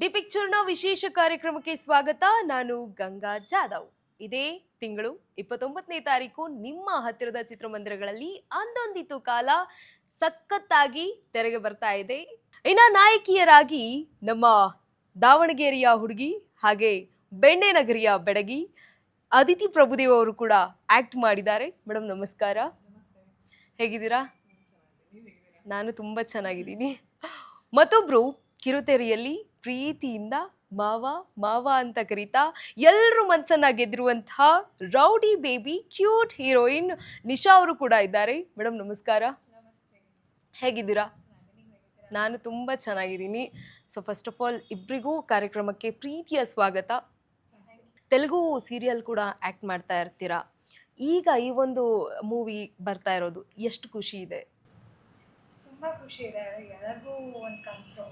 The ಪಿಕ್ಚರ್ನ ವಿಶೇಷ ಕಾರ್ಯಕ್ರಮಕ್ಕೆ ಸ್ವಾಗತ. ನಾನು ಗಂಗಾ ಜಾಧವ್. ಇದೇ ತಿಂಗಳು 29ನೇ ತಾರೀಕು ನಿಮ್ಮ ಹತ್ತಿರದ ಚಿತ್ರಮಂದಿರಗಳಲ್ಲಿ ಅಂದೊಂದಿತ್ತು ಕಾಲ ಸಖತ್ತಾಗಿ ತೆರೆಗೆ ಬರ್ತಾ ಇದೆ. ಇನ್ನ ನಾಯಕಿಯರಾಗಿ ನಮ್ಮ ದಾವಣಗೆರೆಯ ಹುಡುಗಿ ಹಾಗೆ ಬೆಣ್ಣೆನಗರಿಯ ಬೆಡಗಿ ಅದಿತಿ ಪ್ರಭುದೇವ್ ಅವರು ಕೂಡ ಆಕ್ಟ್ ಮಾಡಿದ್ದಾರೆ. ಮೇಡಮ್ ನಮಸ್ಕಾರ, ಹೇಗಿದ್ದೀರಾ? ನಾನು ತುಂಬಾ ಚೆನ್ನಾಗಿದ್ದೀನಿ. ಮತ್ತೊಬ್ರು ಕಿರುತೆರೆಯಲ್ಲಿ ಪ್ರೀತಿಯಿಂದ ಮಾವ ಮಾವ ಅಂತ ಕರೀತಾ ಎಲ್ಲರೂ ಮನಸ್ಸನ್ನ ಗೆದ್ದಿರುವಂತಹ rowdy baby cute heroine Nisha ಅವರು ಕೂಡ ಇದ್ದಾರೆ. ಮೇಡಮ್ ನಮಸ್ಕಾರ, ಹೇಗಿದ್ದೀರಾ? ನಾನು ತುಂಬ ಚೆನ್ನಾಗಿದ್ದೀನಿ. ಸೊ ಫಸ್ಟ್ ಆಫ್ ಆಲ್ ಇಬ್ಬರಿಗೂ ಕಾರ್ಯಕ್ರಮಕ್ಕೆ ಪ್ರೀತಿಯ ಸ್ವಾಗತ. ತೆಲುಗು ಸೀರಿಯಲ್ ಕೂಡ ಆ್ಯಕ್ಟ್ ಮಾಡ್ತಾ ಇರ್ತೀರಾ. ಈಗ ಈ ಒಂದು ಮೂವಿ ಬರ್ತಾ ಇರೋದು ಎಷ್ಟು ಖುಷಿ ಇದೆ? ತುಂಬಾ ಖುಷಿ ಇದೆ. ಎಲ್ಲರಿಗೂ ಒಂದು ಕನಸು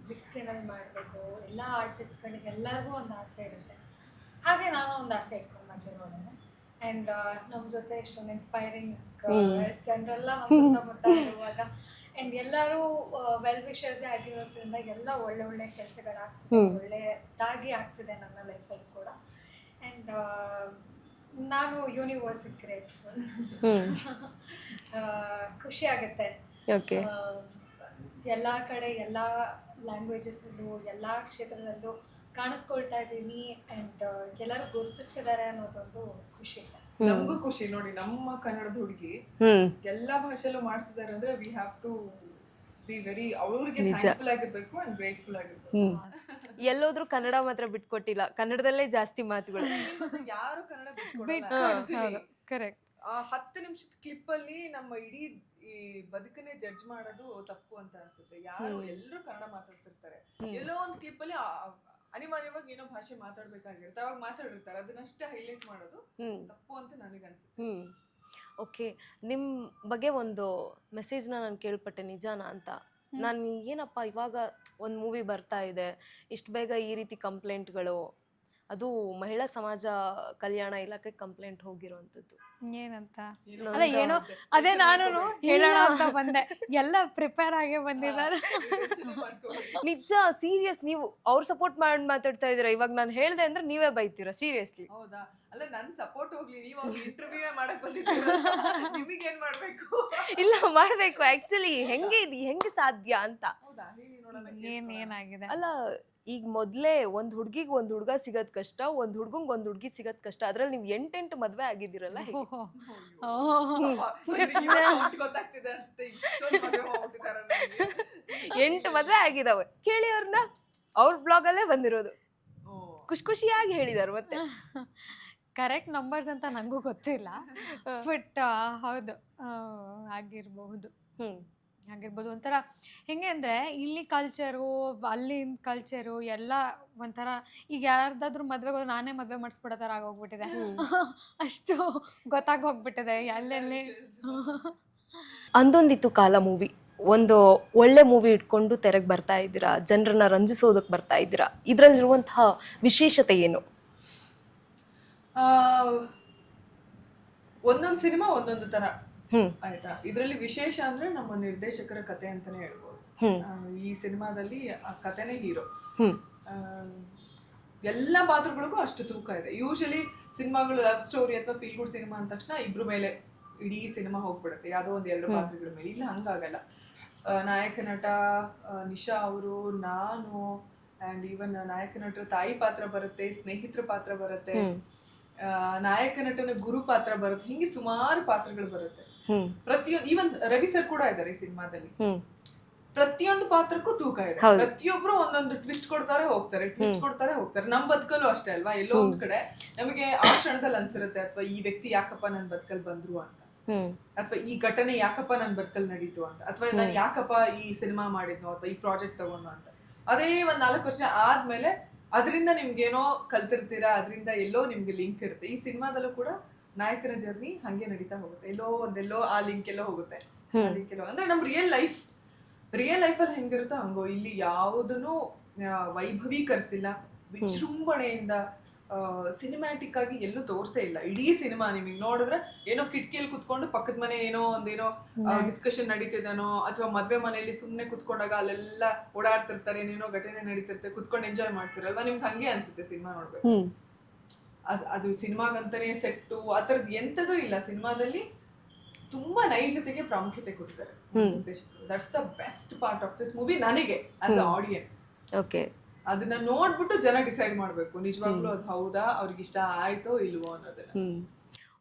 ಬಿಗ್ ಸ್ಕ್ರೀನಲ್ಲಿ ಮಾಡಬೇಕು. ಎಲ್ಲ ಆರ್ಟಿಸ್ಟ್ಗಳಿಗೆ ಎಲ್ಲರಿಗೂ ಒಂದು ಆಸೆ ಇರುತ್ತೆ. ಹಾಗೆ ನಾನು ಒಂದು ಆಸೆ ಇಟ್ಕೊಂಡು ಬಂದಿರೋದೇನೆ. ಆ್ಯಂಡ್ ನಮ್ಮ ಜೊತೆ ಇಷ್ಟೊಂದು ಇನ್ಸ್ಪೈರಿಂಗ್ ಜನರೆಲ್ಲ ನಮ್ಮ ಸುತ್ತಮುತ್ತ ಇರುವಾಗ ಆ್ಯಂಡ್ ಎಲ್ಲರೂ ವೆಲ್ ವಿಷರ್ಸೇ ಆಗಿರೋದ್ರಿಂದ ಎಲ್ಲ ಒಳ್ಳೆ ಒಳ್ಳೆ ಕೆಲಸಗಳಾಗ್ತಿದೆ, ಒಳ್ಳೆಯದಾಗಿ ಆಗ್ತಿದೆ ನನ್ನ ಲೈಫಲ್ಲಿ ಕೂಡ. ಆ್ಯಂಡ್ ನಾನು ಯೂನಿವರ್ಸಿಗೆ ಗ್ರೇಟ್ಫುಲ್. ಖುಷಿ ಆಗುತ್ತೆ. ಎಲ್ಲ ಕಡೆ ಎಲ್ಲ ಲ್ಯಾಂಗ್ವೇಜಸ್ಸಲ್ಲೂ ಎಲ್ಲ ಕ್ಷೇತ್ರದಲ್ಲೂ ಕಾಣಿಸ್ಕೊಳ್ತಾ ಇದ್ದೀನಿ ಆ್ಯಂಡ್ ಎಲ್ಲರೂ ಗುರುತಿಸ್ತಿದ್ದಾರೆ ಅನ್ನೋದೊಂದು ಖುಷಿ. ನಮಗೂ ಖುಷಿ ನೋಡಿ, ನಮ್ಮ ಕನ್ನಡದ ಹುಡುಗಿ ಎಲ್ಲಾ ಭಾಷೆಲ್ಲೂ ಮಾಡ್ತಿದ್ದಾರೆ ಅಂದ್ರೆ we have to be very, ಅವ್ರಿಗೆ ಥ್ಯಾಂಕ್ಫುಲ್ ಆಗಿರ್ಬೇಕು ಅಂಡ್ ಗ್ರೇಟ್ಫುಲ್ ಆಗಿರ್ಬೇಕು. ಎಲ್ಲೋದ್ರೂ ಕನ್ನಡ ಮಾತ್ರ ಬಿಟ್ಕೊಟ್ಟಿಲ್ಲ, ಕನ್ನಡದಲ್ಲೇ ಜಾಸ್ತಿ ಮಾತುಗಳು. ಯಾರು ಕನ್ನಡ ಕರೆಕ್ಟ್. 10 ನಿಮಿಷದ ಕ್ಲಿಪ್ ಅಲ್ಲಿ ನಮ್ಮ ಇಡೀ ಈ ಬದುಕನ್ನೇ ಜಡ್ಜ್ ಮಾಡೋದು ತಪ್ಪು ಅಂತ ಅನ್ಸುತ್ತೆ. ಯಾರು ಎಲ್ಲರೂ ಕನ್ನಡ ಮಾತಾಡ್ತಿರ್ತಾರೆ, ಎಲ್ಲೋ ಒಂದು ಕ್ಲಿಪ್ ಅಲ್ಲಿ ಅನಿವಾರ್ಯವಾಗಿ ಏನೋ ಭಾಷೆ ಮಾತಾಡ್ಬೇಕಾಗಿರುತ್ತೆ, ಅವಾಗ ಮಾತಾಡಿರ್ತಾರೆ, ಅದನ್ನಷ್ಟೇ ಹೈಲೈಟ್ ಮಾಡೋದು ತಪ್ಪು ಅಂತ ನನಗನ್ಸುತ್ತೆ. ಓಕೆ, ನಿಮ್ಮ ಬಗ್ಗೆ ಒಂದು ಮೆಸೇಜ್ನ ನಾನು ಕೇಳ್ಪಟ್ಟೆ, ನಿಜಾನ ಅಂತ. ನಾನು ಏನಪ್ಪ ಇವಾಗ ಒಂದು ಮೂವಿ ಬರ್ತಾ ಇದೆ, ಇಷ್ಟು ಬೇಗ ಈ ರೀತಿ ಕಂಪ್ಲೇಂಟ್ಗಳು, ಅದು ಮಹಿಳಾ ಸಮಾಜ ಕಲ್ಯಾಣ ಇಲಾಖೆ ಕಂಪ್ಲೇಂಟ್ ಹೋಗಿರುವಂಥದ್ದು ಏನಂತ? ಅಲ್ಲ ಏನೋ ಅದೇ ನಾನು ಹೇಳೋಣ ಅಂತ ಬಂದೆ. ಎಲ್ಲ ಪ್ರಿಪೇರ್ ಆಗೇ ಬಂದಿದ್ದಾರೆ. ನಿಜ, ಸೀರಿಯಸ್. ನೀವು ಅವ್ರ ಸಪೋರ್ಟ್ ಮಾಡಿ ಮಾತಾಡ್ತಾ ಇದ್ದೀರಾ. ಇವಾಗ ನಾನು ಹೇಳ್ದೆ ಅಂದ್ರೆ ನೀವೇ ಬೈತೀರಾ, ಸೀರಿಯಸ್ಲಿ. ಹೌದಾ? ಅಲ್ಲ, ನನ್ ಸಪೋರ್ಟ್ ಹೋಗ್ಲಿ, ನೀವು ಇಂಟರ್ವ್ಯೂ ಮಾಡಕ್ ಬಂದಿದ್ದೀರಾ, ನಿಮಗೆ ಏನ್ ಮಾಡ್ಬೇಕು? ಇಲ್ಲ, ಮಾಡ್ಬೇಕು ಆಕ್ಚುಲಿ. ಹೆಂಗೆ ಸಾಧ್ಯ ಅಂತ. ಏನಾಗಿದೆ? ಅಲ್ಲ, ಈಗ ಮೊದ್ಲೇ ಒಂದ್ ಹುಡ್ಗಿಗ್ ಒಂದ್ ಹುಡ್ಗ ಸಿಗದ್ ಕಷ್ಟ, ಒಂದ್ ಹುಡ್ಗಂಗ್ ಒಂದ್ ಹುಡ್ಗಿ ಸಿಗದ್ ಕಷ್ಟ. ಅದ್ರಲ್ಲಿ ನೀವು 8 ಮದ್ವೆ ಆಗಿದ್ದೀರಲ್ಲ. 8 ಮದ್ವೆ ಆಗಿದಾವೆ. ಕೇಳಿ ಅವ್ರನ್ನ, ಅವ್ರ ಬ್ಲಾಗ್ ಅಲ್ಲೇ ಬಂದಿರೋದು. ಖುಷಿಯಾಗಿ ಹೇಳಿದಾರೆ. ಮತ್ತೆ ಕರೆಕ್ಟ್ ನಂಬರ್ಸ್ ಅಂತ ನಂಗೂ ಗೊತ್ತಿಲ್ಲ, ಬಟ್ ಹೌದು ಆಗಿರ್ಬಹುದು. ಒಂಥರ ಹೆಂಗೆ ಅಂದರೆ ಇಲ್ಲಿ ಕಲ್ಚರು ಅಲ್ಲಿನ ಕಲ್ಚರು ಎಲ್ಲ ಒಂಥರ. ಈಗ ಯಾರ್ದಾದ್ರೂ ಮದ್ವೆಗೆ ಹೋದ್ರೆ ನಾನೇ ಮದುವೆ ಮಾಡಿಸ್ಬಿಡೋ ಥರ ಆಗೋಗ್ಬಿಟ್ಟಿದೆ. ಅಷ್ಟು ಗೊತ್ತಾಗೋಗ್ಬಿಟ್ಟಿದೆ ಎಲ್ಲೆಲ್ಲಿ. ಅಂದೊಂದಿತ್ತು ಕಾಲ ಮೂವಿ ಒಂದು ಒಳ್ಳೆ ಮೂವಿ ಇಟ್ಕೊಂಡು ತೆರೆಗೆ ಬರ್ತಾ ಇದ್ದೀರಾ, ಜನರನ್ನ ರಂಜಿಸೋದಕ್ಕೆ ಬರ್ತಾ ಇದ್ದೀರಾ. ಇದರಲ್ಲಿರುವಂತಹ ವಿಶೇಷತೆ ಏನು? ಒಂದೊಂದು ಸಿನಿಮಾ ಒಂದೊಂದು ತರ ಆಯ್ತಾ. ಇದ್ರಲ್ಲಿ ವಿಶೇಷ ಅಂದ್ರೆ ನಮ್ಮ ನಿರ್ದೇಶಕರ ಕತೆ ಅಂತಾನೆ ಹೇಳ್ಬೋದು. ಈ ಸಿನಿಮಾದಲ್ಲಿ ಆ ಕತೆನೇ ಹೀರೋ. ಎಲ್ಲ ಪಾತ್ರಗಳಿಗೂ ಅಷ್ಟು ತೂಕ ಇದೆ. ಯೂಶಲಿ ಸಿನಿಮಾಗಳು ಲವ್ ಸ್ಟೋರಿ ಅಥವಾ ಫೀಲ್ ಗುಡ್ ಸಿನಿಮಾ ಅಂದ ತಕ್ಷಣ ಇಬ್ರು ಮೇಲೆ ಇಡೀ ಸಿನಿಮಾ ಹೋಗ್ಬಿಡುತ್ತೆ, ಯಾವುದೋ ಒಂದು 2 ಪಾತ್ರಗಳ ಮೇಲೆ. ಇಲ್ಲ, ಹಂಗಾಗಲ್ಲ. ನಾಯಕ ನಟ ನಿಶಾ ಅವರು, ನಾನು, ಅಂಡ್ ಈವನ್ ನಾಯಕ ನಟರ ತಾಯಿ ಪಾತ್ರ ಬರುತ್ತೆ, ಸ್ನೇಹಿತರ ಪಾತ್ರ ಬರುತ್ತೆ, ನಾಯಕ ನಟನ ಗುರು ಪಾತ್ರ ಬರುತ್ತೆ, ಹಿಂಗೆ ಸುಮಾರು ಪಾತ್ರಗಳು ಬರುತ್ತೆ. ಪ್ರತಿಯೊಂದು, ಈವನ್ ರವಿ ಸರ್ ಕೂಡ ಇದ್ದಾರೆ ಈ ಸಿನಿಮಾದಲ್ಲಿ. ಪ್ರತಿಯೊಂದು ಪಾತ್ರಕ್ಕೂ ತೂಕ ಇದೆ. ಪ್ರತಿಯೊಬ್ರು ಒಂದೊಂದು ಟ್ವಿಸ್ಟ್ ಕೊಡ್ತಾರೆ ಹೋಗ್ತಾರೆ, ಟ್ವಿಸ್ಟ್ ಕೊಡ್ತಾರೆ ಹೋಗ್ತಾರೆ. ನಮ್ ಬದುಕಲ್ಲೂ ಅಷ್ಟೇ ಅಲ್ವಾ, ಎಲ್ಲೋ ಒಂದ್ ಕಡೆ ನಮಗೆ ಆ ಕ್ಷಣದಲ್ಲಿ ಅನ್ಸಿರುತ್ತೆ, ಅಥವಾ ಈ ವ್ಯಕ್ತಿ ಯಾಕಪ್ಪ ನನ್ ಬದುಕಲ್ ಬಂದ್ರು ಅಂತ, ಅಥವಾ ಈ ಘಟನೆ ಯಾಕಪ್ಪ ನನ್ ಬದುಕಲ್ ನಡೀತು ಅಂತ, ಅಥವಾ ನಾನು ಯಾಕಪ್ಪ ಈ ಸಿನಿಮಾ ಮಾಡಿದ್ನೋ ಅಥವಾ ಈ ಪ್ರಾಜೆಕ್ಟ್ ತಗೊಂಡು ಅಂತ. ಅದೇ ಒಂದ್ 4 ವರ್ಷ ಆದ್ಮೇಲೆ ಅದರಿಂದ ನಿಮ್ಗೇನೋ ಕಲ್ತಿರ್ತೀರಾ, ಅದರಿಂದ ಎಲ್ಲೋ ನಿಮ್ಗೆ ಲಿಂಕ್ ಇರುತ್ತೆ. ಈ ಸಿನಿಮಾದಲ್ಲೂ ಕೂಡ ನಾಯಕನ ಜರ್ನಿ ಹಂಗೆ ನಡೀತಾ ಹೋಗುತ್ತೆ. ಎಲ್ಲೋ ಆ ಲಿಂಕ್ ಎಲ್ಲೋ ಹೋಗುತ್ತೆ. ಅಂದ್ರೆ ನಮ್ ರಿಯಲ್ ಲೈಫಲ್ಲಿ ಹೆಂಗಿರುತ್ತೋ ಹಂಗೋ. ಇಲ್ಲಿ ಯಾವುದನ್ನು ವೈಭವೀಕರಿಸಿಲ್ಲ, ವಿಜೃಂಭಣೆಯಿಂದ ಸಿನಿಮ್ಯಾಟಿಕ್ ಆಗಿ ಎಲ್ಲೂ ತೋರ್ಸೇ ಇಲ್ಲ. ಇಡೀ ಸಿನಿಮಾ ನಿಮಗೆ ನೋಡಿದ್ರೆ ಏನೋ ಕಿಟಕಿಯಲ್ಲಿ ಕುತ್ಕೊಂಡು ಪಕ್ಕದ ಮನೆ ಏನೋ ಒಂದೇನೋ ಡಿಸ್ಕಷನ್ ನಡೀತಿದಾನೋ ಅಥವಾ ಮದ್ವೆ ಮನೆಯಲ್ಲಿ ಸುಮ್ನೆ ಕುತ್ಕೊಂಡಾಗ ಅಲ್ಲೆಲ್ಲ ಓಡಾಡ್ತಿರ್ತಾರೆ, ಏನೇನೋ ಘಟನೆ ನಡೀತಿರುತ್ತೆ, ಕುತ್ಕೊಂಡು ಎಂಜಾಯ್ ಮಾಡ್ತಿರಲ್ವಾ, ನಿಮ್ಗೆ ಹಂಗೆ ಅನ್ಸುತ್ತೆ ಸಿನಿಮಾ ನೋಡ್ಬೇಕು. ಅದು ಸಿನಿಮಾಗಂತಾನೆ ಸೆಟ್ಟು ಆ ಥರದ್ದು ಎಂಥದೂ ಇಲ್ಲ. ಸಿನಿಮಾದಲ್ಲಿ ತುಂಬಾ ನೈಜತೆಗೆ ಪ್ರಾಮುಖ್ಯತೆ ಕೊಟ್ಟಿದ್ದಾರೆ ನಿರ್ದೇಶಕರು. That's the best part of this movie ನನಗೆ ಆಸ್ ಅ ಆಡಿಯನ್ಸ್. ಓಕೆ, ಅದನ್ನ ನೋಡ್ಬಿಟ್ಟು ಜನ ಡಿಸೈಡ್ ಮಾಡ್ಬೇಕು ನಿಜವಾಗ್ಲೂ ಅದು ಹೌದಾ, ಅವ್ರಿಗೆ ಇಷ್ಟ ಆಯ್ತೋ ಇಲ್ವೋ ಅನ್ನೋದನ್ನ.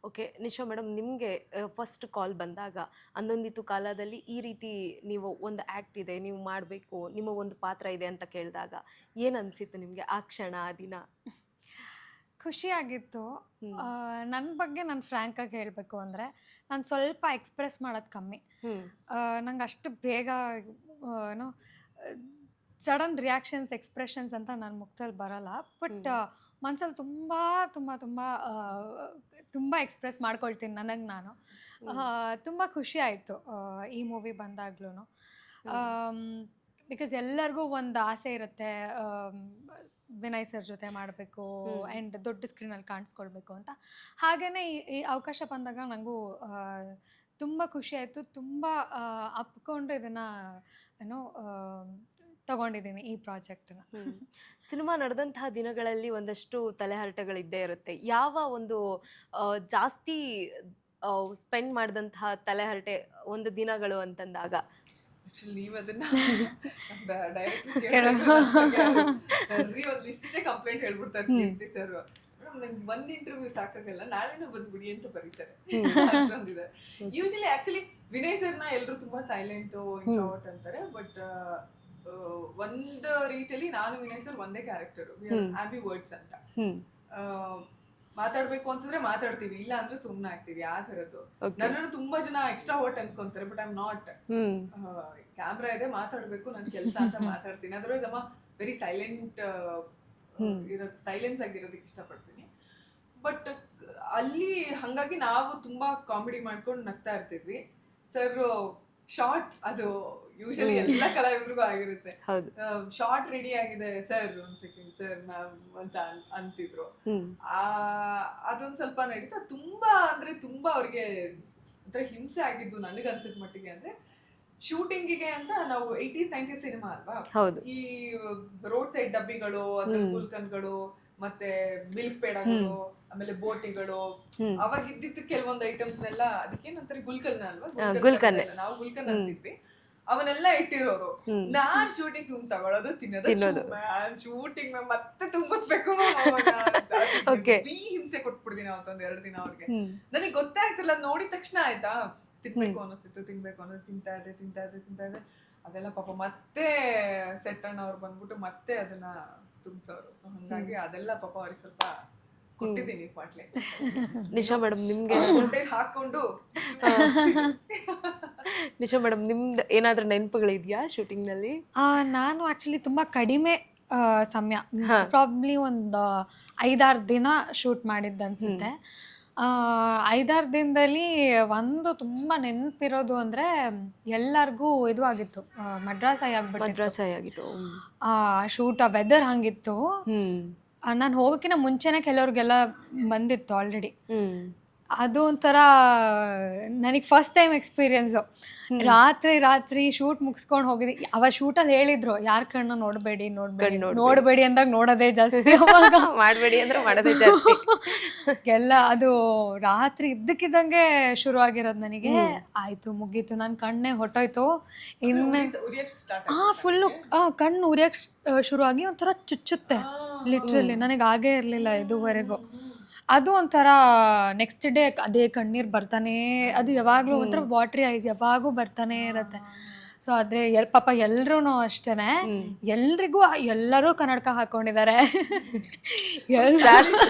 ಓಕೆ ನಿಶಾ ಮೇಡಮ್, ನಿಮಗೆ ಫಸ್ಟ್ ಕಾಲ್ ಬಂದಾಗ ಅಂದೊಂದಿತ್ತು ಕಾಲದಲ್ಲಿ ಈ ರೀತಿ ನೀವು ಒಂದು ಆ್ಯಕ್ಟ್ ಇದೆ, ನೀವು ಮಾಡಬೇಕು, ನಿಮ್ಮ ಒಂದು ಪಾತ್ರ ಇದೆ ಅಂತ ಕೇಳಿದಾಗ ಏನು ಅನಿಸಿತ್ತು ನಿಮಗೆ ಆ ಕ್ಷಣ, ಆ ದಿನ? ಖುಷಿಯಾಗಿತ್ತು. ನನ್ನ ಬಗ್ಗೆ ನಾನು ಫ್ರ್ಯಾಂಕಾಗಿ ಹೇಳಬೇಕು ಅಂದರೆ, ನಾನು ಸ್ವಲ್ಪ ಎಕ್ಸ್ಪ್ರೆಸ್ ಮಾಡೋದು ಕಮ್ಮಿ. ನಂಗೆ ಅಷ್ಟು ಬೇಗ ಏನೋ ಸಡನ್ ರಿಯಾಕ್ಷನ್ಸ್, ಎಕ್ಸ್ಪ್ರೆಷನ್ಸ್ ಅಂತ ನನ್ನ ಮುಖದಲ್ಲಿ ಬರಲ್ಲ. ಬಟ್ ಮನ್ಸಲ್ಲಿ ತುಂಬ ತುಂಬ ತುಂಬ ತುಂಬ ಎಕ್ಸ್ಪ್ರೆಸ್ ಮಾಡ್ಕೊಳ್ತೀನಿ ನನಗೆ ನಾನು. ತುಂಬ ಖುಷಿ ಆಯಿತು ಈ ಮೂವಿ ಬಂದಾಗ್ಲೂ. ಬಿಕಾಸ್ ಎಲ್ಲರಿಗೂ ಒಂದು ಆಸೆ ಇರುತ್ತೆ, ವಿನಯ್ ಸರ್ ಜೊತೆ ಮಾಡಬೇಕು ಆ್ಯಂಡ್ ದೊಡ್ಡ ಸ್ಕ್ರೀನಲ್ಲಿ ಕಾಣಿಸ್ಕೊಳ್ಬೇಕು ಅಂತ. ಹಾಗೆಯೇ ಈ ಅವಕಾಶ ಬಂದಾಗ ನನಗೂ ತುಂಬ ಖುಷಿ ಆಯಿತು. ತುಂಬ ಅಪ್ಕೊಂಡು ಇದನ್ನು ಏನೋ ತಗೊಂಡಿದ್ದೀನಿ ಈ ಪ್ರಾಜೆಕ್ಟನ್ನ. ಸಿನಿಮಾ ನಡೆದಂತಹ ದಿನಗಳಲ್ಲಿ ಒಂದಷ್ಟು ತಲೆಹರಟೆಗಳಿದ್ದೇ ಇರುತ್ತೆ. ಯಾವ ಒಂದು ಜಾಸ್ತಿ ಸ್ಪೆಂಡ್ ಮಾಡಿದಂತಹ ತಲೆಹರಟೆ ಒಂದು ದಿನಗಳು ಅಂತಂದಾಗ? ಆಕ್ಚುಲಿ ನೀವು ಅದನ್ನ ಒಂದು ಲಿಸ್ಟೇ ಕಂಪ್ಲೇಂಟ್ ಹೇಳ್ಬಿಡ್ತಾರೆ ಕೀರ್ತಿ ಸರ್. ಮೇಡಮ್ ನಂಗೆ ಒಂದ್ ಇಂಟರ್ವ್ಯೂ ಸಾಕಾಗಲ್ಲ, ನಾಳೆನೂ ಬಂದ್ಬಿಡಿ ಅಂತ ಬರೀತಾರೆ. ಅಷ್ಟೊಂದಿದೆ. ಯೂಶಲಿ ಆಕ್ಚುಲಿ ವಿನಯ್ ಸರ್ನ ಎಲ್ರು ತುಂಬಾ ಸೈಲೆಂಟ್ ಇಂಟ್ರೋವರ್ಟ್ ಅಂತಾರೆ. ಬಟ್ ಒಂದು ರೀತಿಯಲ್ಲಿ ನಾನು ವಿನಯ್ ಸರ್ ಒಂದೇ ಕ್ಯಾರೆಕ್ಟರ್, ಆಂಬಿ ವರ್ಡ್ಸ್ ಅಂತ. ಮಾತಾಡ್ಬೇಕು ಅನ್ಸಿದ್ರೆ ಮಾತಾಡ್ತೀವಿ, ಇಲ್ಲ ಅಂದ್ರೆ ಸುಮ್ನೆ ಆಗ್ತೀವಿ, ಆ ತರದ್ದು. ನನ್ನನ್ನು ತುಂಬಾ ಜನ ಎಕ್ಸ್ಟ್ರಾ ವರ್ಟ್ ಅನ್ಕೊಂತಾರೆ, but I am not. Camera ಇದೆ, ಮಾತಾಡ್ಬೇಕು, ನನ್ ಕೆಲಸ ಅಂತ ಮಾತಾಡ್ತೀನಿ. ಅದರ್ವೈಸ್ ಅಮ್ಮ ವೆರಿ ಸೈಲೆಂಟ್ ಸೈಲೆನ್ಸ್ ಆಗಿರೋದಕ್ಕೆ ಇಷ್ಟಪಡ್ತೀನಿ. ಬಟ್ ಅಲ್ಲಿ ಹಂಗಾಗಿ ನಾವು ತುಂಬಾ ಕಾಮಿಡಿ ಮಾಡ್ಕೊಂಡು ನಗ್ತಾ ಇರ್ತಿದ್ವಿ. ಸರ್ ಶಾರ್ಟ್ ಅದು ಯೂಶಲಿ ಎಲ್ಲ ಕಲಾವಿದರಿಗೂ ಆಗಿರುತ್ತೆ. ಶಾರ್ಟ್ ರೆಡಿ ಆಗಿದೆ ಸರ್, ಒಂದ್ ಸೆಕೆಂಡ್ ಸರ್ ಮ್ಯಾಮ್ ಅಂತ ಅಂತಿದ್ರು. ಅದೊಂದ್ ಸ್ವಲ್ಪ ನಡೀತಾ ತುಂಬಾ ಅಂದ್ರೆ ತುಂಬಾ ಅವ್ರಿಗೆ ಒಂಥರ ಹಿಂಸೆ ಆಗಿದ್ದು ನನಗೆ ಅನ್ಸಿದ ಮಟ್ಟಿಗೆ. ಅಂದ್ರೆ ಶೂಟಿಂಗಿಗೆ ಅಂತ ನಾವು 80s 90s ಸಿನಿಮಾ ಅಲ್ವಾ, ಈ ರೋಡ್ ಸೈಡ್ ಡಬ್ಬಿಗಳು, ಅದ್ರ ಗುಲ್ಕನ್ಗಳು, ಮತ್ತೆ ಮಿಲ್ಕ್ ಪೇಡಗಳು, ಆಮೇಲೆ ಬೋಟಿಗಳು, ಅವಾಗ ಇದ್ದಿತ್ತು ಕೆಲವೊಂದು ಐಟಮ್ಸ್ ನೆಲ್ಲ, ಅದಕ್ಕೇನಂತಾರೆ ಗುಲ್ಕನ್ ಅಲ್ವಾ, ನಾವು ಗುಲ್ಕನ್ ಅಂತಿದ್ವಿ. ಅವನ್ನೆಲ್ಲ ಇಟ್ಟಿರೋರು. ನಾನ್ ಶೂಟಿಂಗ್ ಸುಮ್ ತಗೊಳೋದು, ತಿನ್ನೋದು. ಶೂಟಿಂಗ್ ಮತ್ತೆ ತುಂಬಿಸ್ಬೇಕು, ಹಿಂಸೆ ಕೊಟ್ಬಿಡ್ತೀನಿ ಅವತ್ತೊಂದ್ 2 ದಿನ ಅವ್ರಿಗೆ. ನನಗೆ ಗೊತ್ತೇ ಆಗ್ತಿಲ್ಲ, ನೋಡಿದ ತಕ್ಷಣ ಆಯ್ತಾ ತಿನ್ಬೇಕು ಅನ್ನಿಸ್ತಿತ್ತು, ತಿನ್ಬೇಕು ಅನ್ನೋದು, ತಿಂತಾ ಇದೆ. ಅದೆಲ್ಲ ಪಾಪ ಮತ್ತೆ ಸೆಟ್ ಅಣ್ಣವ್ರು ಬಂದ್ಬಿಟ್ಟು ಮತ್ತೆ ಅದನ್ನ ತುಂಬಿಸೋರು. ಸೊ ಹಂಗಾಗಿ ಅದೆಲ್ಲ ಪಾಪ ಅವ್ರಿಗೆ ಸ್ವಲ್ಪ ಕೊಟ್ಟಿದ್ದೀನಿ ಪಾಟ್ಲೆ. ನಿಶಾ ಮೇಡಮ್, ನಿಮ್ಗೆ ಹಾಕೊಂಡು ನಿಶಾ ಮೇಡಮ್, ನಿಮ್ದು ಏನಾದ್ರೂ ನೆನಪುಗಳಿದ್ಯಾ ಶೂಟಿಂಗ್ ನಲ್ಲಿ? ನಾನು ಆಕ್ಚುಲಿ ತುಂಬಾ ಕಡಿಮೆ ಸಮಯ, ಪ್ರಾಬ್ಲಿ ಒಂದು 5-6 ದಿನ ಶೂಟ್ ಮಾಡಿದ್ದು ಅನ್ಸುತ್ತೆ. 5-6 ದಿನದಲ್ಲಿ ಒಂದು ತುಂಬಾ ನೆನಪಿರೋದು ಅಂದ್ರೆ, ಎಲ್ಲರಿಗೂ ಇದು ಆಗಿತ್ತು, ಮದ್ರಾಸಾಯಿ ಆಗ್ಬಿಟ್ಟು. ಶೂಟ್ ವೆದರ್ ಹಂಗಿತ್ತು. ನಾನು ಹೋಗೋಕ್ಕಿಂತ ಮುಂಚೆನೆ ಕೆಲವ್ರಿಗೆಲ್ಲ ಬಂದಿತ್ತು ಆಲ್ರೆಡಿ. ಅದು ಒಂಥರ ನನಗೆ ಫಸ್ಟ್ ಟೈಮ್ ಎಕ್ಸ್ಪೀರಿಯನ್ಸು. ರಾತ್ರಿ ಶೂಟ್ ಮುಗಿಸ್ಕೊಂಡು ಹೋಗಿದ್ವಿ. ಅವಾಗ ಶೂಟಲ್ಲಿ ಹೇಳಿದ್ರು, ಯಾರ ಕಣ್ಣು ನೋಡಬೇಡಿ ಅಂದಾಗ ನೋಡೋದೇ ಜಾಸ್ತಿ, ಮಾಡಬೇಡಿ ಅಂದ್ರೆ ಮಾಡೋದೇ ಜಾಸ್ತಿ. ಎಲ್ಲ ಅದು ರಾತ್ರಿ ಇದ್ದಕ್ಕಿದ್ದಂಗೆ ಶುರು ಆಗಿರೋದು ನನಗೆ. ಆಯ್ತು, ಮುಗೀತು, ನನ್ನ ಕಣ್ಣೇ ಹೊಟ್ಟೋಯ್ತು. ಇನ್ನು ಫುಲ್ಲು ಕಣ್ಣು ಉರಿಯಕ್ಕೆ ಶುರು ಆಗಿ ಒಂಥರ ಚುಚ್ಚುತ್ತೆ ಲಿಟ್ರಲಿ. ನನಗೆ ಆಗೇ ಇರಲಿಲ್ಲ ಇದುವರೆಗೂ. ಅದು ಒಂಥರ ನೆಕ್ಸ್ಟ್ ಡೇ ಅದೇ ಕಣ್ಣೀರು ಬರ್ತಾನೆ, ಅದು ಯಾವಾಗಲೂ ಒಂಥರ ವಾಟ್ರಿ ಐಸ್ ಯಾವಾಗೂ ಬರ್ತಾನೆ ಇರುತ್ತೆ. ಸೊ ಆದ್ರೆ ಪಾಪ ಎಲ್ರೂ ಅಷ್ಟೇನೆ, ಎಲ್ರಿಗೂ ಎಲ್ಲರೂ ಕನ್ನಡಕ ಹಾಕೊಂಡಿದ್ದಾರೆ,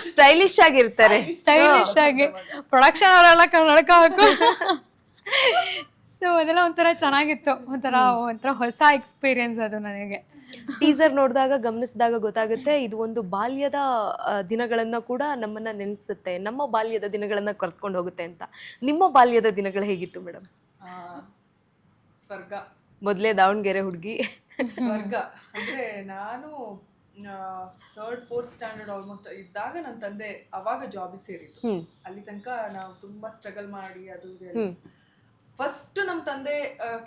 ಸ್ಟೈಲಿಶ್ ಆಗಿರ್ತಾರೆ, ಸ್ಟೈಲಿಶ್ ಆಗಿ ಪ್ರೊಡಕ್ಷನ್ ಅವರೆಲ್ಲ ಕನ್ನಡಕ ಹಾಕೊಂಡು. ಸೊ ಅದೆಲ್ಲ ಒಂಥರ ಚೆನ್ನಾಗಿತ್ತು, ಒಂಥರ ಹೊಸ ಎಕ್ಸ್ಪೀರಿಯನ್ಸ್ ಅದು ನನಗೆ. ಟೀಸರ್ ನೋಡಿದಾಗ ಗಮನಿಸಿದಾಗ ಗೊತ್ತಾಗುತ್ತೆ, ಇದು ಒಂದು ಬಾಲ್ಯದ ದಿನಗಳನ್ನ ಕೂಡ ನಮ್ಮನ್ನ ನೆನಪಿಸುತ್ತೆ, ನಮ್ಮ ಬಾಲ್ಯದ ದಿನಗಳನ್ನ ಕರ್ಕೊಂಡು ಹೋಗುತ್ತೆ ಅಂತ. ನಿಮ್ಮ ಬಾಲ್ಯದ ದಿನಗಳು ಹೇಗಿತ್ತು ಮೇಡಮ್? ಸ್ವರ್ಗ. ಮೊದಲೇ ದಾವಣಗೆರೆ ಹುಡುಗಿ. ಸ್ವರ್ಗ ಅಂದ್ರೆ ನಾನು ಥರ್ಡ್ ಫೋರ್ತ್ ಸ್ಟ್ಯಾಂಡರ್ಡ್ ಆಲ್ಮೋಸ್ಟ್ ಇದ್ದಾಗ ನನ್ನ ತಂದೆ ಅವಾಗ ಜಾಬಿಗೆ ಸೇರಿದ್ದು. ಅಲ್ಲಿ ತನಕ ನಾವು ತುಂಬಾ ಸ್ಟ್ರಗಲ್ ಮಾಡಿ ಅದು ಫಸ್ಟ್ ನಮ್ಮ ತಂದೆ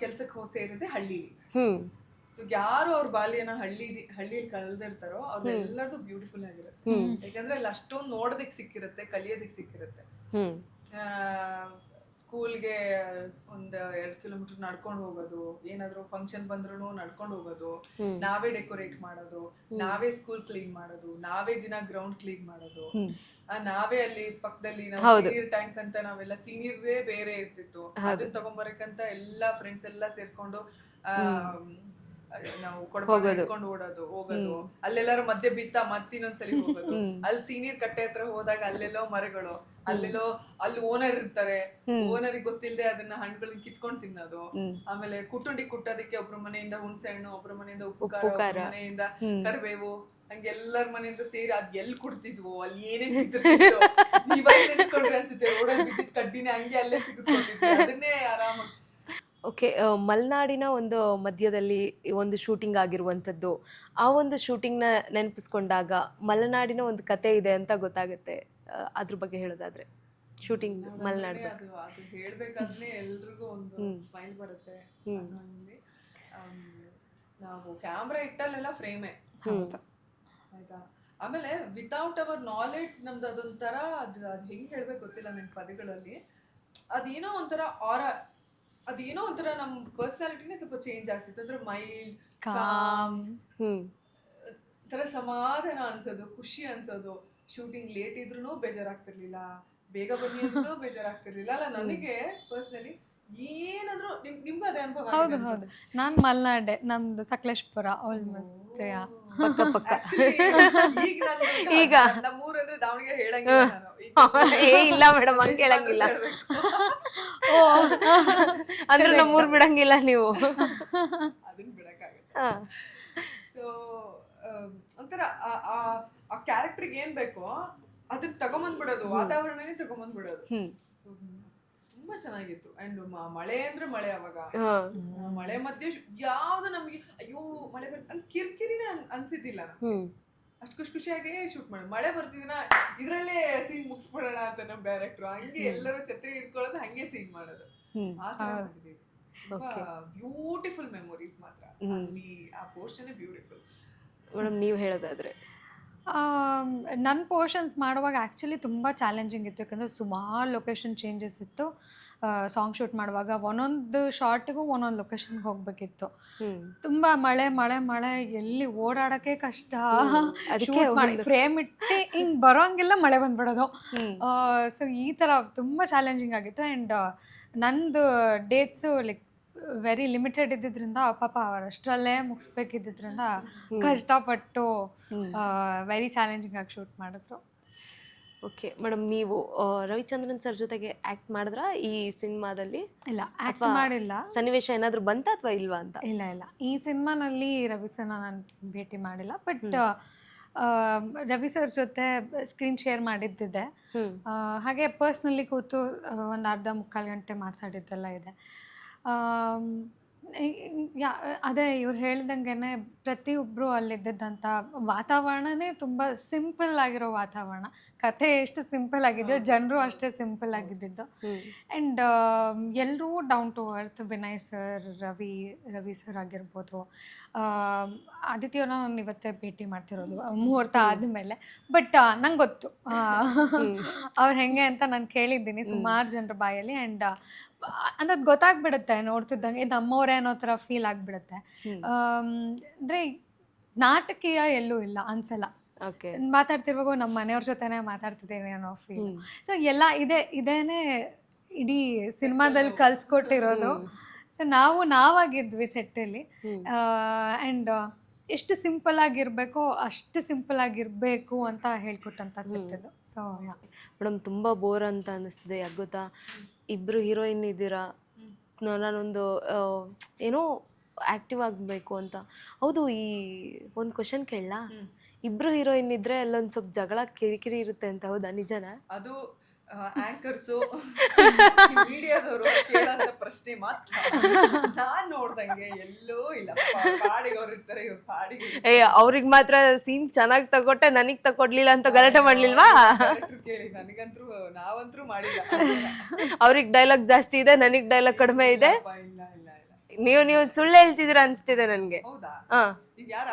ಕೆಲ್ಸಕ್ಕೆ ಸೇರಿದ್ದೆ ಹಳ್ಳಿಲಿ. ಸೊ ಯಾರು ಅವ್ರ ಬಾಲ್ಯನ ಹಳ್ಳಿಲಿ ಕಳೆದಿರ್ತಾರೋ ಅವ್ರೆಲ್ಲರದು ಬ್ಯೂಟಿಫುಲ್ ಆಗಿರುತ್ತೆ. ಯಾಕಂದ್ರೆ ಅಲ್ಲಿ ಅಷ್ಟೊಂದು ನೋಡೋದಕ್ಕೆ ಸಿಕ್ಕಿರುತ್ತೆ, ಕಲಿಯೋದಕ್ಕೆ ಸಿಕ್ಕಿರುತ್ತೆ. ಸ್ಕೂಲ್ಗೆ ಒಂದ್ 2 ಕಿಲೋಮೀಟರ್ ನಡ್ಕೊಂಡು ಹೋಗೋದು, ಏನಾದ್ರು ಫಂಕ್ಷನ್ ಬಂದ್ರು ನಡ್ಕೊಂಡು ಹೋಗೋದು, ನಾವೇ ಡೆಕೋರೇಟ್ ಮಾಡೋದು, ನಾವೇ ಸ್ಕೂಲ್ ಕ್ಲೀನ್ ಮಾಡೋದು, ನಾವೇ ದಿನ ಗ್ರೌಂಡ್ ಕ್ಲೀನ್ ಮಾಡೋದು, ನಾವೇ ಅಲ್ಲಿ ಪಕ್ಕದಲ್ಲಿ ಸೀನಿಯರ್ ಟ್ಯಾಂಕ್ ಅಂತ ನಾವೆಲ್ಲ ಸೀನಿಯರ್ಗೆ ಬೇರೆ ಇರ್ತಿತ್ತು, ಅದನ್ನ ತಗೊಂಬರಕ್ಕಂತ ಎಲ್ಲಾ ಫ್ರೆಂಡ್ಸ್ ಎಲ್ಲಾ ಸೇರ್ಕೊಂಡು ನಾವು ಕೊಡ್ಕೊಂಡು ಹೋಗೋದು, ಅಲ್ಲೆಲ್ಲಾರು ಮಧ್ಯೆ ಬಿತ್ತ ಮತ್ತಿನ್ನೊಂದ್ಸರಿ ಹೋಗೋದು. ಅಲ್ಲಿ ಸೀನಿಯರ್ ಕಟ್ಟೆ ಹತ್ರ ಹೋದಾಗ ಅಲ್ಲೆಲ್ಲೋ ಮರಗಳು, ಅಲ್ಲಿ ಓನರ್ ಇರ್ತಾರೆ, ಓನರಿಗೆ ಗೊತ್ತಿಲ್ಲದೆ ಅದನ್ನ ಹಣ್ಣುಗಳನ್ನ ಕಿತ್ಕೊಂಡ್ ತಿನ್ನೋದು. ಆಮೇಲೆ ಕುಟ್ಟುಂಡಿ ಕುಟ್ಟೋದಕ್ಕೆ ಒಬ್ರ ಮನೆಯಿಂದ ಹುಣಸೆ ಹಣ್ಣು, ಒಬ್ರ ಮನೆಯಿಂದ ಉಪ್ಪು ಖಾರ, ಮನೆಯಿಂದ ಕರಿಬೇವು, ಹಂಗೆ ಎಲ್ಲರ ಮನೆಯಿಂದ ಸೇರಿ ಅದ್ ಎಲ್ಲಿ ಕುಡ್ತಿದ್ವು, ಅಲ್ಲಿ ಏನೇನ್ ಬಿದ್ದಿರ್ತಿದ್ವು, ಇವಾಗ ನೆನ್ಸ್ಕೊಂಡ್ರೆ ಅನ್ಸುತ್ತೆ ಓಡೋದ್ ಬಿದ್ದಿದ್ ಕಡ್ಡಿನೇ ಹಂಗೆ ಅಲ್ಲೇ ಸಿಗಿಸ್ಕೊಂಡಿದ್ವಿ, ಅದನ್ನೇ ಆರಾಮಾಗಿ. ಓಕೆ, ಮಲೆನಾಡಿನ ಒಂದು ಮಧ್ಯದಲ್ಲಿ ಒಂದು ಶೂಟಿಂಗ್ ಆಗಿರುವಂಥದ್ದು, ಆ ಒಂದು ಶೂಟಿಂಗ್ನ ನೆನಪಿಸ್ಕೊಂಡಾಗ ಮಲೆನಾಡಿನ ಒಂದು ಕತೆ ಇದೆ ಅಂತ ಗೊತ್ತಾಗುತ್ತೆ. ಅದ್ರ ಬಗ್ಗೆ ಹೇಳೋದಾದ್ರೆ ಶೂಟಿಂಗ್ ಮಲೆನಾಡು ಅದು ಹೇಳ್ಬೇಕಾದ್ರೆ ಎಲ್ರಿಗೂ ಒಂದು ಸ್ಮೈಲ್ ಬರುತ್ತೆ. ನಾವು ಕ್ಯಾಮ್ರಾ ಇಟ್ಟಲ್ಲೆಲ್ಲ ಫ್ರೇಮೇ ಆಯ್ತಾ. ಆಮೇಲೆ ವಿತೌಟ್ ಅವರ್ ನಾಲೆಡ್ಜ್ ನಮ್ದು ಅದೊಂಥರ ಅದು ಹೆಂಗ್ ಹೇಳ್ಬೇಕು ಗೊತ್ತಿಲ್ಲ ನಂಗೆ ಪದಗಳಲ್ಲಿ, ಅದೇನೋ ಒಂಥರ ನಮ್ ಪರ್ಸನಾಲಿಟಿನೇ ಸ್ವಲ್ಪ ಚೇಂಜ್ ಆಗ್ತಿತ್ತು. ಅಂದ್ರೆ ಮೈಲ್ಡ್ ಕಾಮ್ ತರ ಸಮಾಧಾನ ಅನ್ಸೋದು, ಖುಷಿ ಅನ್ಸೋದು. ಶೂಟಿಂಗ್ ಲೇಟ್ ಇದ್ರೂ ಬೇಜಾರಾಗ್ತಿರ್ಲಿಲ್ಲ, ಬೇಗ ಬನ್ನಿ ಅಂದ್ರೂ ಬೇಜಾರಾಗ್ತಿರ್ಲಿಲ್ಲ. ಅಲ್ಲ ನನಗೆ ಪರ್ಸನಲಿ ಏನಾದ್ರೂ ನಿಮ್ಗೂ ಅದೇ ಅನುಭವ? ಹೌದು ಹೌದು, ನಾನ್ ಮಲ್ನಾಡೆ, ನಮ್ದು ಸಕಲೇಶ್ಪುರ ಆಲ್ಮೋಸ್ಟ್. ಈಗ ನಮ್ಮೂರಂದ್ರೆ ದಾವಣಗೆರೆ ಹೇಳಂಗಿಲ್ಲ ನಾನು. ಇಲ್ಲ ಮೇಡಮ್, ಹಂಗೆ ಹೇಳಂಗಿಲ್ಲ ಅಂದ್ರೆ ನಮ್ಮೂರ್ ಬಿಡಂಗಿಲ್ಲ ನೀವು. ಅದನ್ನ ಬಿಡಕ್ಕಾಗತ್ತೆ. ಸೊ ಒಂಥರ ಆ ಕ್ಯಾರೆಕ್ಟರ್ಗೆ ಏನ್ ಬೇಕೋ ಅದನ್ನ ತಗೊಂಬಂದ್ಬಿಡೋದು, ವಾತಾವರಣನೇ ತಗೊಂಬಂದ್ಬಿಡೋದು. ತುಂಬಾ ಚೆನ್ನಾಗಿತ್ತು. ಅಂಡ್ ಮಳೆ ಅಂದ್ರೆ ಮಳೆ, ಅವಾಗ ಮಳೆ ಮಧ್ಯೆ ಯಾವ್ದು ನಮ್ಗೆ ಅಯ್ಯೋ ಮಳೆ ಬರ್ತದೆ ಕಿರಿಕಿರಿನೇ ಅನ್ಸಿದ್ದಿಲ್ಲ. ಅಷ್ಟು ಖುಷಿಯಾಗಿ ಶೂಟ್ ಮಾಡಿ ಮಳೆ ಬರ್ತಿದಿನ ಇದ್ರಲ್ಲೇ ಸೀನ್ ಮುಗಿಸ್ಬಿಡೋಣ ಅಂತ ನಮ್ ಡೈರೆಕ್ಟ್ರು. ಹಂಗೆ ಎಲ್ಲರೂ ಛತ್ರಿ ಹಿಡ್ಕೊಳ್ಳೋದು, ಹಂಗೆ ಸೀನ್ ಮಾಡೋದು. ಬ್ಯೂಟಿಫುಲ್ ಮೆಮೊರೀಸ್ ಮಾತ್ರ. ಆ ಪೋರ್ಷನ್ ಬ್ಯೂಟಿಫುಲ್. ಮೇಡಮ್ ನೀವು ಹೇಳೋದಾದ್ರೆ? ನನ್ನ ಪೋರ್ಷನ್ಸ್ ಮಾಡುವಾಗ ಆ್ಯಕ್ಚುಲಿ ತುಂಬ ಚಾಲೆಂಜಿಂಗ್ ಇತ್ತು, ಯಾಕಂದರೆ ಸುಮಾರು ಲೊಕೇಶನ್ ಚೇಂಜಸ್ ಇತ್ತು. ಸಾಂಗ್ ಶೂಟ್ ಮಾಡುವಾಗ ಒಂದೊಂದು ಶಾರ್ಟಿಗೂ ಒಂದೊಂದು ಲೊಕೇಶನ್ಗೆ ಹೋಗಬೇಕಿತ್ತು. ತುಂಬ ಮಳೆ ಮಳೆ ಮಳೆ, ಎಲ್ಲಿ ಓಡಾಡೋಕ್ಕೆ ಕಷ್ಟ. ಶೂಟ್ ಮಾಡಿ ಫ್ರೇಮ್ ಇಟ್ಟು ಹಿಂಗೆ ಬರೋಂಗೆಲ್ಲ ಮಳೆ ಬಂದ್ಬಿಡೋದು. ಸೊ ಈ ಥರ ತುಂಬ ಚಾಲೆಂಜಿಂಗ್ ಆಗಿತ್ತು. ಆ್ಯಂಡ್ ನಂದು ಡೇಟ್ಸು ಲೈಕ್ ವೆರಿ ಲಿಮಿಟೆಡ್ ಇದ್ದಿದ್ದರಿಂದ ಪಾಪ ಅವರಷ್ಟರಲ್ಲೇ ಮುಗಿಸ್ಬೇಕಿದ್ದರಿಂದ ಕಷ್ಟಪಟ್ಟು ವೆರಿ ಚಾಲೆಂಜಿಂಗ್ ಆಗಿ ಶೂಟ್ ಮಾಡಿದ್ರು. ಓಕೆ ಮೇಡಮ್, ನೀವು ರವಿಚಂದ್ರನ್ ಸರ್ ಜೊತೆಗೆ ಆ್ಯಕ್ಟ್ ಮಾಡಿದ್ರಾ ಈ ಸಿನಿಮಾದಲ್ಲಿ? ಇಲ್ಲ, ಆ್ಯಕ್ಟ್ ಮಾಡಿಲ್ಲ. ಸನ್ನಿವೇಶ ಏನಾದರೂ ಬಂತ ಅಥವಾ ಇಲ್ವಾ ಅಂತ? ಇಲ್ಲ ಇಲ್ಲ, ಈ ಸಿನಿಮಾನಲ್ಲಿ ರವಿ ಸರ್ನ ನಾನು ಭೇಟಿ ಮಾಡಿಲ್ಲ. ಬಟ್ ರವಿ ಸರ್ ಜೊತೆ ಸ್ಕ್ರೀನ್ ಶೇರ್ ಮಾಡಿದ್ದಿದೆ. ಹಾಗೆ ಪರ್ಸ್ನಲಿ ಕೂತು ಒಂದು ಅರ್ಧ ಮುಕ್ಕಾಲು ಗಂಟೆ ಮಾತಾಡಿದ್ದೆಲ್ಲ ಇದೆ. ಅದೇ ಇವ್ರು ಹೇಳ್ದಂಗೆ ಪ್ರತಿಯೊಬ್ಬರು ಅಲ್ಲಿದ್ದಂಥ ವಾತಾವರಣನೇ ತುಂಬ ಸಿಂಪಲ್ ಆಗಿರೋ ವಾತಾವರಣ. ಕಥೆ ಎಷ್ಟು ಸಿಂಪಲ್ ಆಗಿದೆಯೋ ಜನರು ಅಷ್ಟೇ ಸಿಂಪಲ್ ಆಗಿದ್ದಿದ್ದು. ಆ್ಯಂಡ್ ಎಲ್ಲರೂ down to earth. Vinay sir, Ravi sir ಆಗಿರ್ಬೋದು, ಆದಿತ್ಯವ್ರನ್ನ ನಾನು ಇವತ್ತೇ ಭೇಟಿ ಮಾಡ್ತಿರೋದು ಮುಹೂರ್ತ ಆದಮೇಲೆ. ಬಟ್ ನಂಗೆ ಗೊತ್ತು ಅವ್ರು ಹೆಂಗೆ ಅಂತ ನಾನು ಕೇಳಿದ್ದೀನಿ ಸುಮಾರು ಜನರ ಬಾಯಲ್ಲಿ. ಆ್ಯಂಡ್ ಅನ್ನೋದು ಗೊತ್ತಾಗ್ಬಿಡುತ್ತೆ ನೋಡ್ತಿದ್ದಂಗೆ, ನಮ್ಮವರೇ ಅನ್ನೋ ಥರ ಫೀಲ್ ಆಗಿಬಿಡುತ್ತೆ. ಅಂದರೆ ನಾಟಕೀಯ ಎಲ್ಲೂ ಇಲ್ಲ ಅನ್ಸಲ್ಲ. ಮಾತಾಡ್ತಿರುವಾಗ ನಮ್ಮ ಮನೆಯವ್ರ ಜೊತೆನೇ ಮಾತಾಡ್ತಿದ್ದೇನೆ ಅನ್ನೋ ಫೀಲ್. ಸೊ ಎಲ್ಲ ಇದೇನೆ ಇಡೀ ಸಿನಿಮಾದಲ್ಲಿ ಕಲ್ಸ್ಕೊಟ್ಟಿರೋದು. ಸೊ ನಾವಾಗಿದ್ವಿ ಸೆಟ್ಟಲ್ಲಿ. ಆ್ಯಂಡ್ ಎಷ್ಟು ಸಿಂಪಲ್ ಆಗಿರಬೇಕೋ ಅಷ್ಟು ಸಿಂಪಲ್ ಆಗಿರಬೇಕು ಅಂತ ಹೇಳ್ಕೊಟ್ಟಂತ ಸೆಟ್ಟಿದ್ದು. ಸೊ ಮೇಡಮ್, ತುಂಬ ಬೋರ್ ಅಂತ ಅನ್ನಿಸ್ತಿದೆ. ಯಾಕೆ ಗೊತ್ತಾ, ಇಬ್ಬರು ಹೀರೋಯಿನ್ ಇದ್ದೀರಾ, ನಾನೊಂದು ಏನೋ ಆ್ಯಕ್ಟಿವ್ ಆಗಬೇಕು ಅಂತ. ಹೌದು, ಈ ಒಂದು ಕ್ವಶನ್ ಕೇಳಲಾ? ಇಬ್ಬರು ಹೀರೋಯಿನ್ ಇದ್ರೆ ಅಲ್ಲೊಂದು ಸ್ವಲ್ಪ ಜಗಳ ಕಿರಿಕಿರಿ ಇರುತ್ತೆ ಅಂತ, ಹೌದಾ? ನಿಜನಾ? ಅದು ಆಂಕರ್ಸು ಮೀಡಿಯಾದವರು ಕೇಳೋಂಥ ಪ್ರಶ್ನೆ ಮಾತ್ರ ನಾನ್ ನೋಡ್ದಂಗೆ ಎಲ್ಲೋ ಇಲ್ಲ. ಪಾಡಿಗೆ ಅವ್ರು ಇರ್ತಾರೆ, ಇವ್ರು ಪಾಡಿಗೆ ಅವ್ರಿಗೆ ಮಾತ್ರ ಸೀನ್ ಚೆನ್ನಾಗಿ ತಗೊಟ್ಟೆ ನನಗ್ ತಕೊಡ್ಲಿಲ್ಲ ಅಂತ ಗಲಾಟೆ ಮಾಡ್ಲಿಲ್ವಾ? ಕೇಳಿ ನನಗಂತೂ ನಾವಂತೂ ಮಾಡಿಲ್ಲ. ಅವ್ರಿಗೆ ಡೈಲಾಗ್ ಜಾಸ್ತಿ ಇದೆ, ನನಗ್ ಡೈಲಾಗ್ ಕಡಿಮೆ ಇದೆ. ಇಲ್ಲ ಇಲ್ಲ ಇಲ್ಲ ಇಲ್ಲ. ನೀವು ಸುಳ್ಳು ಹೇಳ್ತಿದ್ದೀರ ಅನ್ಸ್ತಿದೆ ನನ್ಗೆ. ಹೌದಾ? ಹಾ ಈಗ ಯಾರು